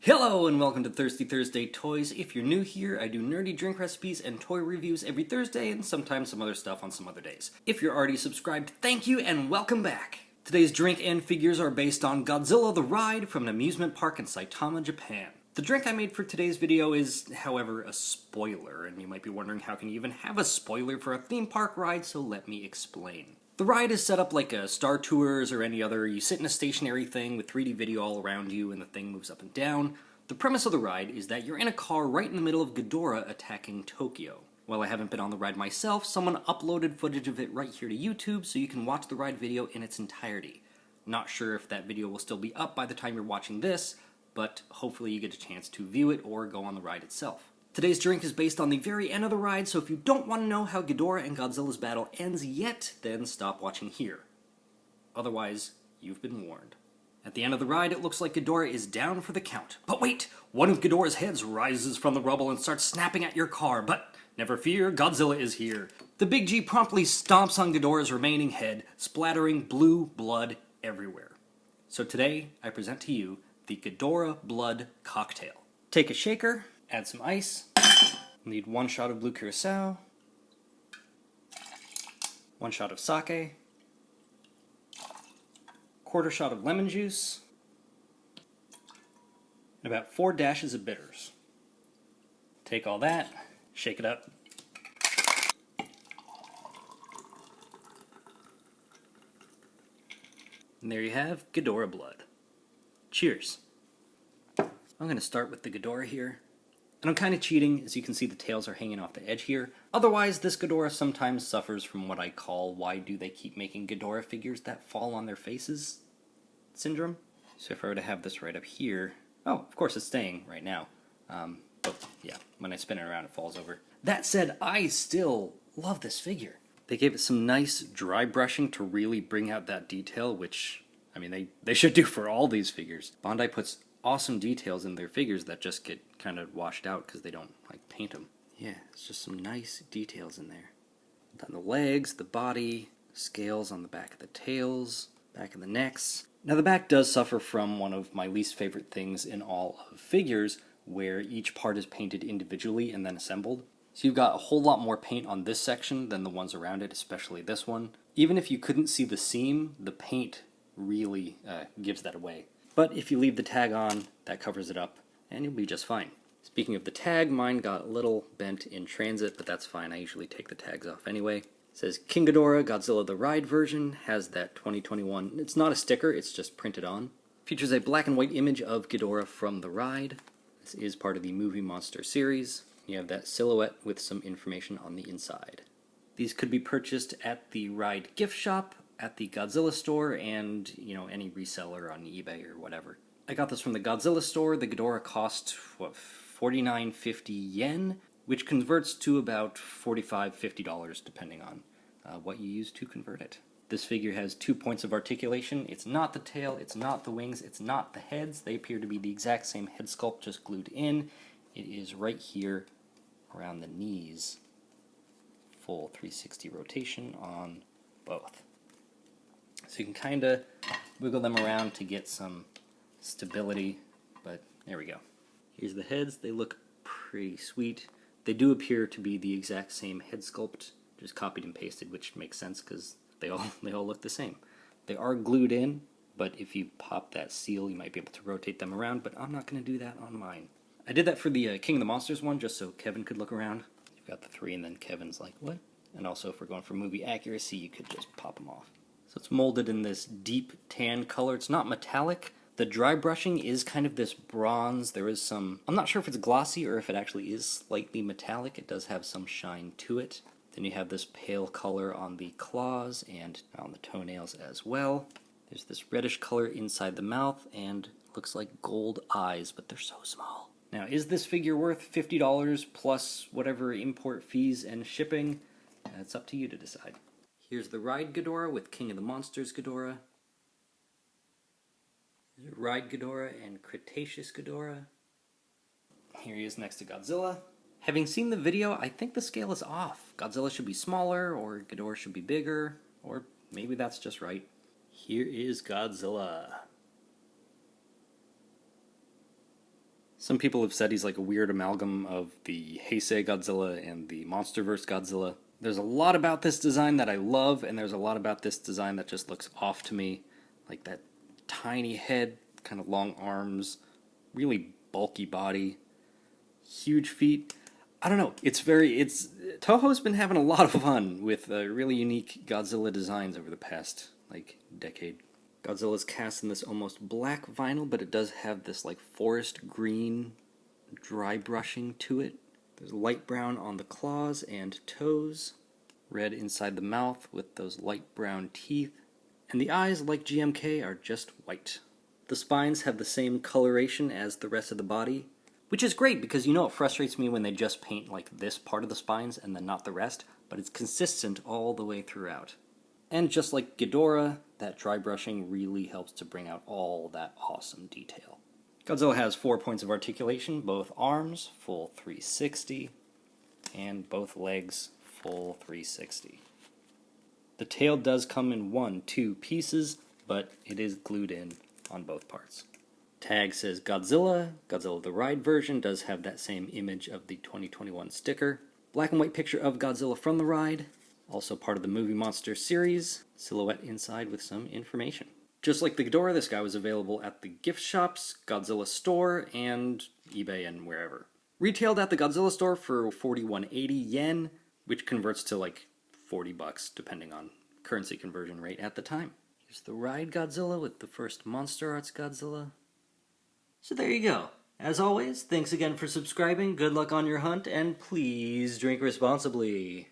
Hello and welcome to Thirsty Thursday Toys. If you're new here, I do nerdy drink recipes and toy reviews every Thursday and sometimes some other stuff on some other days. If you're already subscribed, thank you and welcome back. Today's drink and figures are based on Godzilla the Ride from an amusement park in Saitama, Japan. The drink I made for today's video is, however, a spoiler, and you might be wondering how can you even have a spoiler for a theme park ride, so let me explain. The ride is set up like a Star Tours or any other. You sit in a stationary thing with 3D video all around you and the thing moves up and down. The premise of the ride is that you're in a car right in the middle of Ghidorah attacking Tokyo. While I haven't been on the ride myself, someone uploaded footage of it right here to YouTube so you can watch the ride video in its entirety. Not sure if that video will still be up by the time you're watching this, but hopefully you get a chance to view it or go on the ride itself. Today's drink is based on the very end of the ride, so if you don't want to know how Ghidorah and Godzilla's battle ends yet, then stop watching here. Otherwise, you've been warned. At the end of the ride, it looks like Ghidorah is down for the count. But wait! One of Ghidorah's heads rises from the rubble and starts snapping at your car, but never fear, Godzilla is here. The Big G promptly stomps on Ghidorah's remaining head, splattering blue blood everywhere. So today, I present to you the Ghidorah Blood Cocktail. Take a shaker, add some ice, need 1 shot of blue curacao, 1 shot of sake, 1/4 shot of lemon juice, and about 4 dashes of bitters. Take all that, shake it up. And there you have Ghidorah Blood. Cheers. I'm going to start with the Ghidorah here. And I'm kind of cheating, as you can see the tails are hanging off the edge here. Otherwise, this Ghidorah sometimes suffers from what I call why do they keep making Ghidorah figures that fall on their faces syndrome. So if I were to have this right up here, oh, of course it's staying right now. But yeah, when I spin it around it falls over. That said, I still love this figure. They gave it some nice dry brushing to really bring out that detail, which, I mean, they should do for all these figures. Bandai puts awesome details in their figures that just get kind of washed out because they don't like paint them. Yeah, it's just some nice details in there. On the legs, the body, scales on the back of the tails, back of the necks. Now the back does suffer from one of my least favorite things in all of figures, where each part is painted individually and then assembled. So you've got a whole lot more paint on this section than the ones around it, especially this one. Even if you couldn't see the seam, the paint really gives that away. But if you leave the tag on, that covers it up, and you'll be just fine. Speaking of the tag, mine got a little bent in transit, but that's fine. I usually take the tags off anyway. It says King Ghidorah Godzilla the Ride version, has that 2021. It's not a sticker, it's just printed on. Features a black and white image of Ghidorah from the ride. This is part of the Movie Monster series. You have that silhouette with some information on the inside. These could be purchased at the Ride gift shop, at the Godzilla Store, and, you know, any reseller on eBay or whatever. I got this from the Godzilla Store. The Ghidorah cost, what, 49.50 yen, which converts to about $45-50 depending on what you use to convert it. This figure has 2 points of articulation. It's not the tail, it's not the wings, it's not the heads. They appear to be the exact same head sculpt, just glued in. It is right here around the knees. Full 360 rotation on both. So you can kind of wiggle them around to get some stability, but there we go. Here's the heads. They look pretty sweet. They do appear to be the exact same head sculpt, just copied and pasted, which makes sense because they all look the same. They are glued in, but if you pop that seal, you might be able to rotate them around, but I'm not going to do that on mine. I did that for the King of the Monsters one, just so Kevin could look around. You've got the 3, and then Kevin's like, what? And also, if we're going for movie accuracy, you could just pop them off. So it's molded in this deep tan color. It's not metallic. The dry brushing is kind of this bronze. There is some, I'm not sure if it's glossy or if it actually is slightly metallic. It does have some shine to it. Then you have this pale color on the claws and on the toenails as well. There's this reddish color inside the mouth and looks like gold eyes, but they're so small. Now, is this figure worth $50 plus whatever import fees and shipping? It's up to you to decide. Here's the Ride Ghidorah with King of the Monsters Ghidorah. Ride Ghidorah and Cretaceous Ghidorah. Here he is next to Godzilla. Having seen the video, I think the scale is off. Godzilla should be smaller, or Ghidorah should be bigger, or maybe that's just right. Here is Godzilla. Some people have said he's like a weird amalgam of the Heisei Godzilla and the Monsterverse Godzilla. There's a lot about this design that I love, and there's a lot about this design that just looks off to me. Like that tiny head, kind of long arms, really bulky body, huge feet. I don't know, Toho's been having a lot of fun with really unique Godzilla designs over the past, decade. Godzilla's cast in this almost black vinyl, but it does have this, forest green dry brushing to it. There's light brown on the claws and toes, red inside the mouth with those light brown teeth, and the eyes, like GMK, are just white. The spines have the same coloration as the rest of the body, which is great because it frustrates me when they just paint this part of the spines and then not the rest, but it's consistent all the way throughout. And just like Ghidorah, that dry brushing really helps to bring out all that awesome detail. Godzilla has 4 points of articulation, both arms, full 360, and both legs, full 360. The tail does come in 1-2 pieces, but it is glued in on both parts. Tag says Godzilla. Godzilla the Ride version does have that same image of the 2021 sticker. Black and white picture of Godzilla from the ride, also part of the Movie Monster series. Silhouette inside with some information. Just like the Ghidorah, this guy was available at the gift shops, Godzilla Store, and eBay and wherever. Retailed at the Godzilla Store for 4180 yen, which converts to $40 depending on currency conversion rate at the time. Here's the Ride Godzilla with the first Monster Arts Godzilla. So there you go. As always, thanks again for subscribing, good luck on your hunt, and please drink responsibly.